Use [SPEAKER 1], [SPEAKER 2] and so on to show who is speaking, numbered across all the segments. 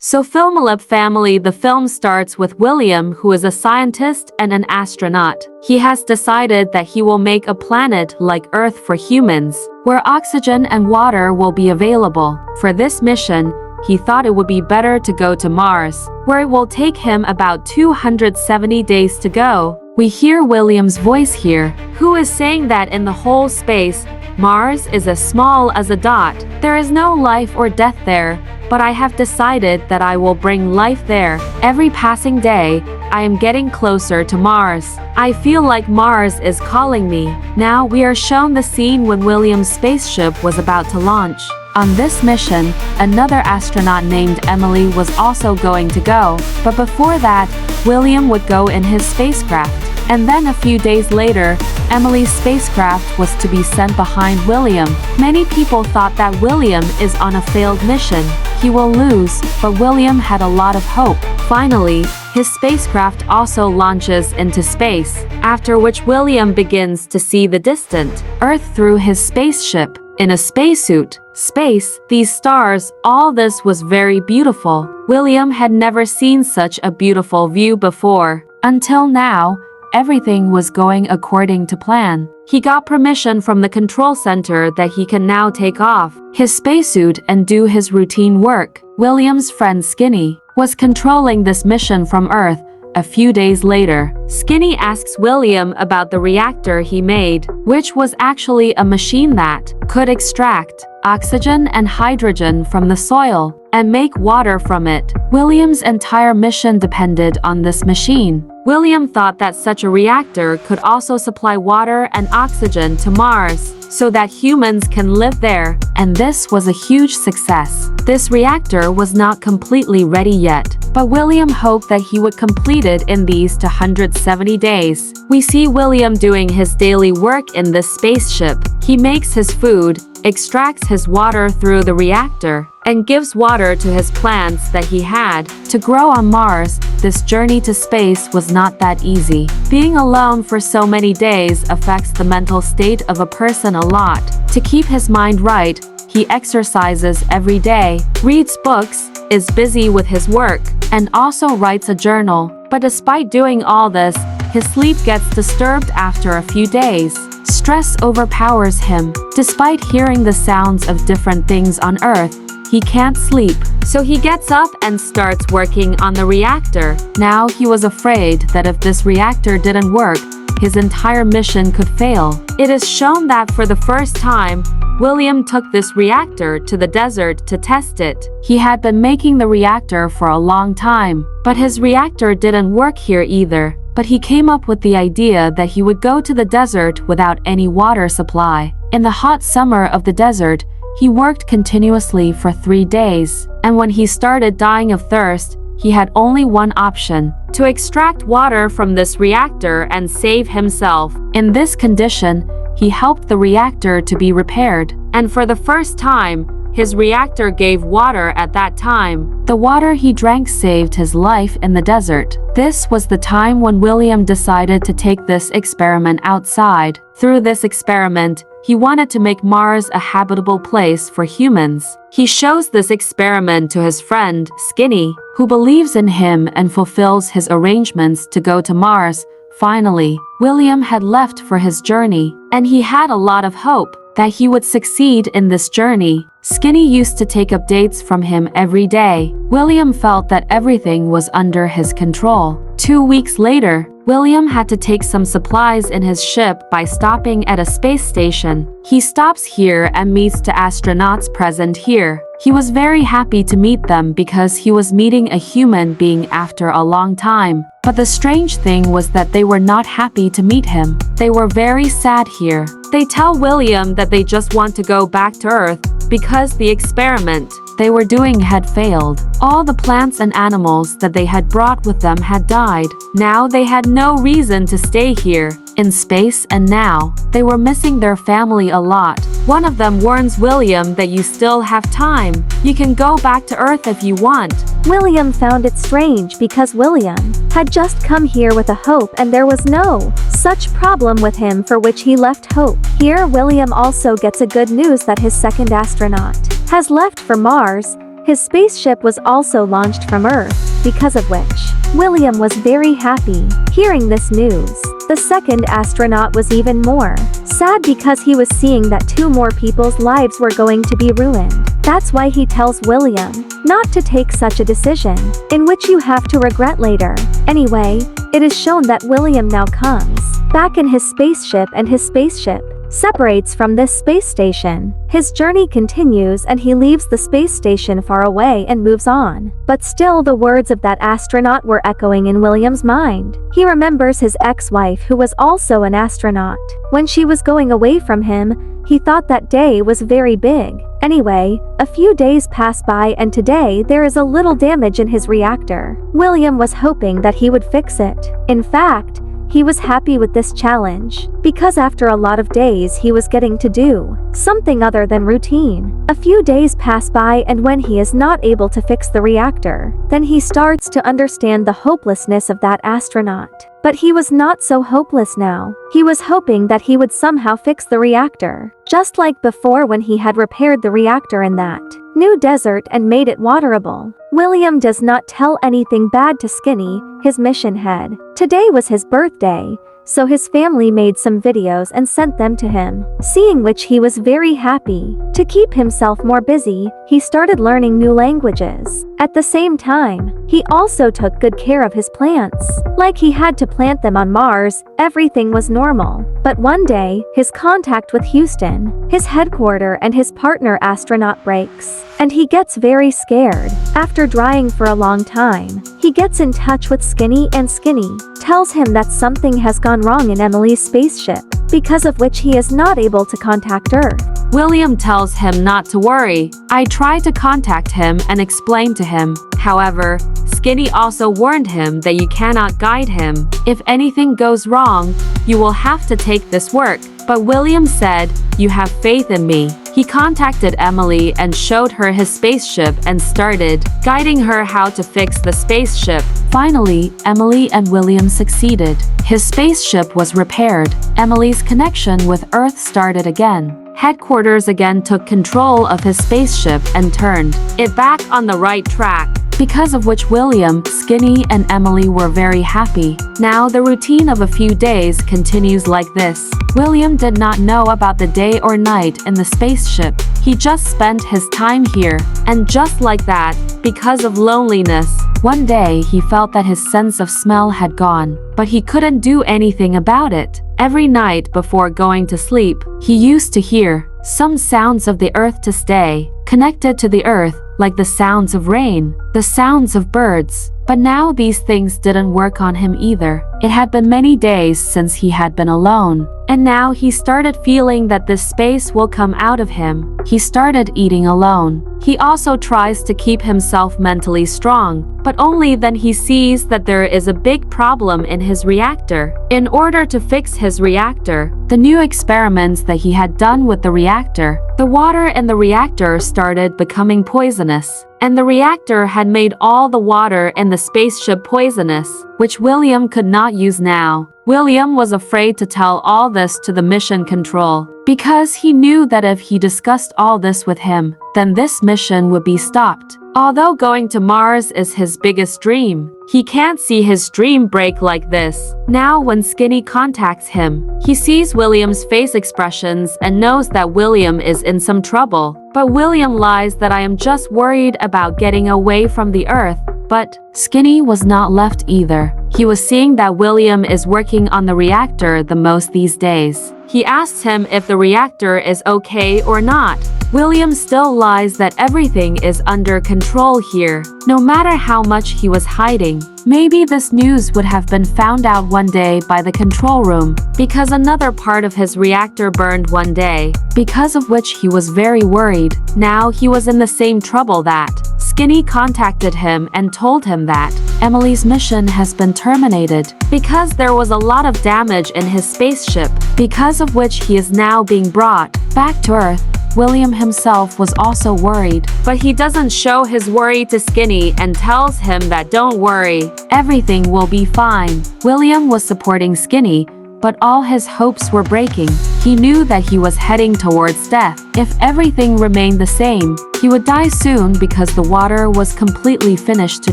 [SPEAKER 1] So Filmylip family, the film starts with William, who is a scientist and an astronaut. He has decided that he will make a planet like Earth for humans, where oxygen and water will be available. For this mission, he thought it would be better to go to Mars, where it will take him about 270 days to go. We hear William's voice here, who is saying that in the whole space, Mars is as small as a dot. There is no life or death there, but I have decided that I will bring life there. Every passing day, I am getting closer to Mars. I feel like Mars is calling me. Now we are shown the scene when William's spaceship was about to launch. On this mission, another astronaut named Emily was also going to go, but before that, William would go in his spacecraft. And then a few days later, Emily's spacecraft was to be sent behind William. Many people thought that William is on a failed mission. He will lose, but William had a lot of hope. Finally, his spacecraft also launches into space, after which William begins to see the distant Earth through his spaceship. In a spacesuit, space, these stars, all this was very beautiful. William had never seen such a beautiful view before. Until now, everything was going according to plan. He got permission from the control center that he can now take off his spacesuit and do his routine work. William's friend Skinny was controlling this mission from Earth. A few days later, Skinny asks William about the reactor he made, which was actually a machine that could extract oxygen and hydrogen from the soil and make water from it. William's entire mission depended on this machine. William thought that such a reactor could also supply water and oxygen to Mars, so that humans can live there, and this was a huge success. This reactor was not completely ready yet, but William hoped that he would complete it in these 270 days. We see William doing his daily work in this spaceship. He makes his food, extracts his water through the reactor, and gives water to his plants that he had to grow on Mars. This journey to space was not that easy. Being alone for so many days affects the mental state of a person a lot. To keep his mind right, he exercises every day, reads books, is busy with his work, and also writes a journal. But despite doing all this, his sleep gets disturbed after a few days. Stress overpowers him. Despite hearing the sounds of different things on Earth, he can't sleep. So he gets up and starts working on the reactor. Now he was afraid that if this reactor didn't work, his entire mission could fail. It is shown that for the first time, William took this reactor to the desert to test it. He had been making the reactor for a long time, but his reactor didn't work here either. But he came up with the idea that he would go to the desert without any water supply. In the hot summer of the desert, he worked continuously for 3 days, and when he started dying of thirst, he had only one option: to extract water from this reactor and save himself. In this condition, he helped the reactor to be repaired, and for the first time, his reactor gave water at that time. The water he drank saved his life in the desert. This was the time when William decided to take this experiment outside. Through this experiment, he wanted to make Mars a habitable place for humans. He shows this experiment to his friend, Skinny, who believes in him and fulfills his arrangements to go to Mars. Finally, William had left for his journey, and he had a lot of hope that he would succeed in this journey. Skinny used to take updates from him every day. William felt that everything was under his control. 2 weeks later, William had to take some supplies in his ship by stopping at a space station. He stops here and meets the astronauts present here. He was very happy to meet them because he was meeting a human being after a long time. But the strange thing was that they were not happy to meet him. They were very sad here. They tell William that they just want to go back to Earth because the experiment they were doing had failed. All the plants and animals that they had brought with them had died. Now they had no reason to stay here in space, and now they were missing their family a lot. One of them warns William that you still have time. You can go back to Earth if you want.
[SPEAKER 2] William found it strange because William had just come here with a hope and there was no such problem with him, for which he left hope. Here William also gets a good news that his second astronaut has left for Mars. His spaceship was also launched from Earth, because of which William was very happy. Hearing this news, the second astronaut was even more sad because he was seeing that 2 more people's lives were going to be ruined. That's why he tells William not to take such a decision, in which you have to regret later. Anyway, it is shown that William now comes back in his spaceship, and his spaceship separates from this space station. His journey continues and he leaves the space station far away and moves on. But still the words of that astronaut were echoing in William's mind. He remembers his ex-wife who was also an astronaut. When she was going away from him, he thought that day was very big. Anyway, a few days pass by and today there is a little damage in his reactor. William was hoping that he would fix it. In fact, he was happy with this challenge, because after a lot of days he was getting to do something other than routine. A few days pass by and when he is not able to fix the reactor, then he starts to understand the hopelessness of that astronaut. But he was not so hopeless now. He was hoping that he would somehow fix the reactor, just like before when he had repaired the reactor in that new desert and made it waterable. William does not tell anything bad to Skinny, his mission head. Today was his birthday, so his family made some videos and sent them to him, seeing which he was very happy. To keep himself more busy, he started learning new languages. At the same time, he also took good care of his plants. Like he had to plant them on Mars, everything was normal. But one day, his contact with Houston, his headquarters and his partner astronaut breaks, and he gets very scared. After drying for a long time, he gets in touch with Skinny and Skinny tells him that something has gone wrong in Emily's spaceship, because of which he is not able to contact Earth.
[SPEAKER 1] William tells him not to worry. I tried to contact him and explain to him. However, Skinny also warned him that you cannot guide him. If anything goes wrong, you will have to take this work. But William said, you have faith in me. He contacted Emily and showed her his spaceship and started guiding her how to fix the spaceship. Finally, Emily and William succeeded. His spaceship was repaired. Emily's connection with Earth started again. Headquarters again took control of his spaceship and turned it back on the right track, because of which William, Skinny and Emily were very happy. Now the routine of a few days continues like this. William did not know about the day or night in the spaceship. He just spent his time here, and just like that, because of loneliness, one day he felt that his sense of smell had gone, but he couldn't do anything about it. Every night before going to sleep, he used to hear some sounds of the earth to stay connected to the earth, like the sounds of rain, the sounds of birds. But now these things didn't work on him either. It had been many days since he had been alone, and now he started feeling that this space will come out of him. He started eating alone. He also tries to keep himself mentally strong, but only then he sees that there is a big problem in his reactor. In order to fix his reactor, the new experiments that he had done with the reactor, the water in the reactor started becoming poisonous, and the reactor had made all the water in the spaceship poisonous, which William could not use now. William was afraid to tell all this to the mission control, because he knew that if he discussed all this with him, then this mission would be stopped. Although going to Mars is his biggest dream, he can't see his dream break like this. Now when Skinny contacts him, he sees William's face expressions and knows that William is in some trouble. But William lies that I am just worried about getting away from the earth. But Skinny was not left either. He was seeing that William is working on the reactor the most these days. He asks him if the reactor is okay or not. William still lies that everything is under control here, no matter how much he was hiding. Maybe this news would have been found out one day by the control room, because another part of his reactor burned one day, because of which he was very worried. Now he was in the same trouble that Skinny contacted him and told him that Emily's mission has been terminated, because there was a lot of damage in his spaceship, because of which he is now being brought back to Earth. William himself was also worried, but he doesn't show his worry to Skinny and tells him that don't worry, everything will be fine. William was supporting Skinny, but all his hopes were breaking. He knew that he was heading towards death. If everything remained the same, he would die soon because the water was completely finished to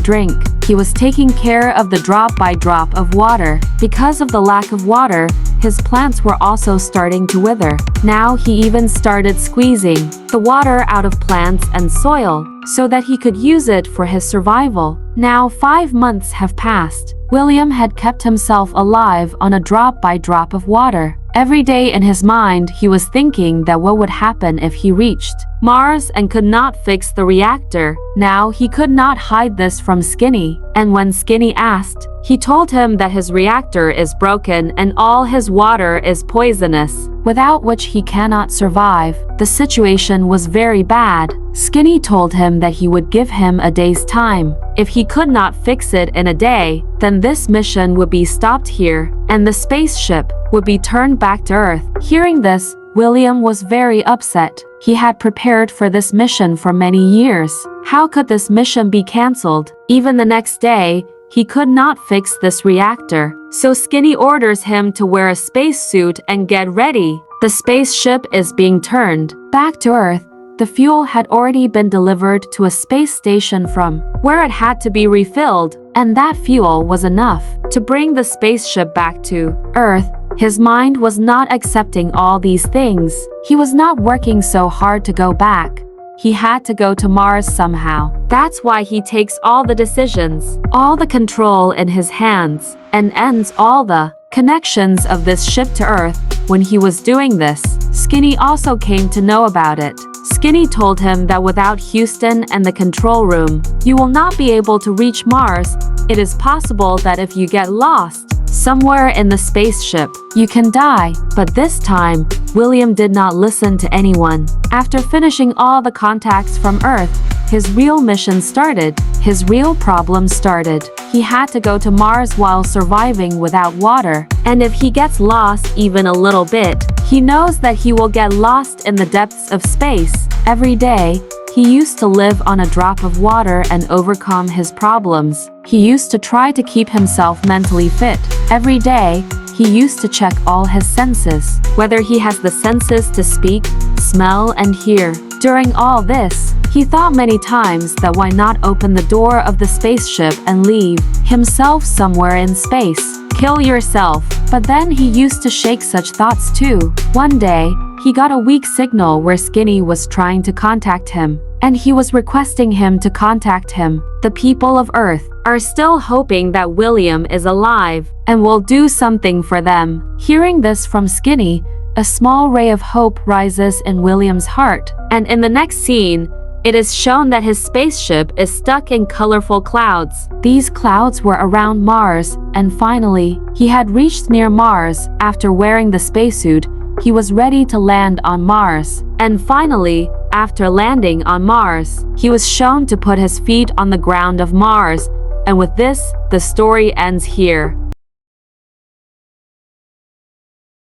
[SPEAKER 1] drink. He was taking care of the drop by drop of water. Because of the lack of water, his plants were also starting to wither. Now he even started squeezing the water out of plants and soil so that he could use it for his survival. Now 5 months have passed. William had kept himself alive on a drop by drop of water. Every day in his mind, he was thinking that what would happen if he reached Mars and could not fix the reactor. Now he could not hide this from Skinny, and when Skinny asked, he told him that his reactor is broken and all his water is poisonous, without which he cannot survive. The situation was very bad. Skinny told him that he would give him a day's time. If he could not fix it in a day, then this mission would be stopped here, and the spaceship would be turned back to Earth. Hearing this, William was very upset. He had prepared for this mission for many years. How could this mission be cancelled? Even the next day, he could not fix this reactor. So Skinny orders him to wear a spacesuit and get ready. The spaceship is being turned back to Earth. The fuel had already been delivered to a space station from where it had to be refilled, and that fuel was enough to bring the spaceship back to Earth. His mind was not accepting all these things. He was not working so hard to go back. He had to go to Mars somehow. That's why he takes all the decisions, all the control in his hands, and ends all the connections of this ship to Earth. When he was doing this, Skinny also came to know about it. Skinny told him that without Houston and the control room, you will not be able to reach Mars. It is possible that if you get lost somewhere in the spaceship, you can die. But this time, William did not listen to anyone. After finishing all the contacts from Earth, his real mission started. His real problem started. He had to go to Mars while surviving without water. And if he gets lost even a little bit, he knows that he will get lost in the depths of space. Every day, he used to live on a drop of water and overcome his problems. He used to try to keep himself mentally fit. Every day, he used to check all his senses, whether he has the senses to speak, smell, and hear. During all this, he thought many times that why not open the door of the spaceship and leave himself somewhere in space. Kill yourself. But then he used to shake such thoughts too. One day, he got a weak signal where Skinny was trying to contact him, and he was requesting him to contact him. The people of Earth are still hoping that William is alive and will do something for them. Hearing this from Skinny, a small ray of hope rises in William's heart, and in the next scene, it is shown that his spaceship is stuck in colorful clouds. These clouds were around Mars, and finally, he had reached near Mars. After wearing the spacesuit, he was ready to land on Mars. And finally, after landing on Mars, he was shown to put his feet on the ground of Mars. And with this, the story ends here.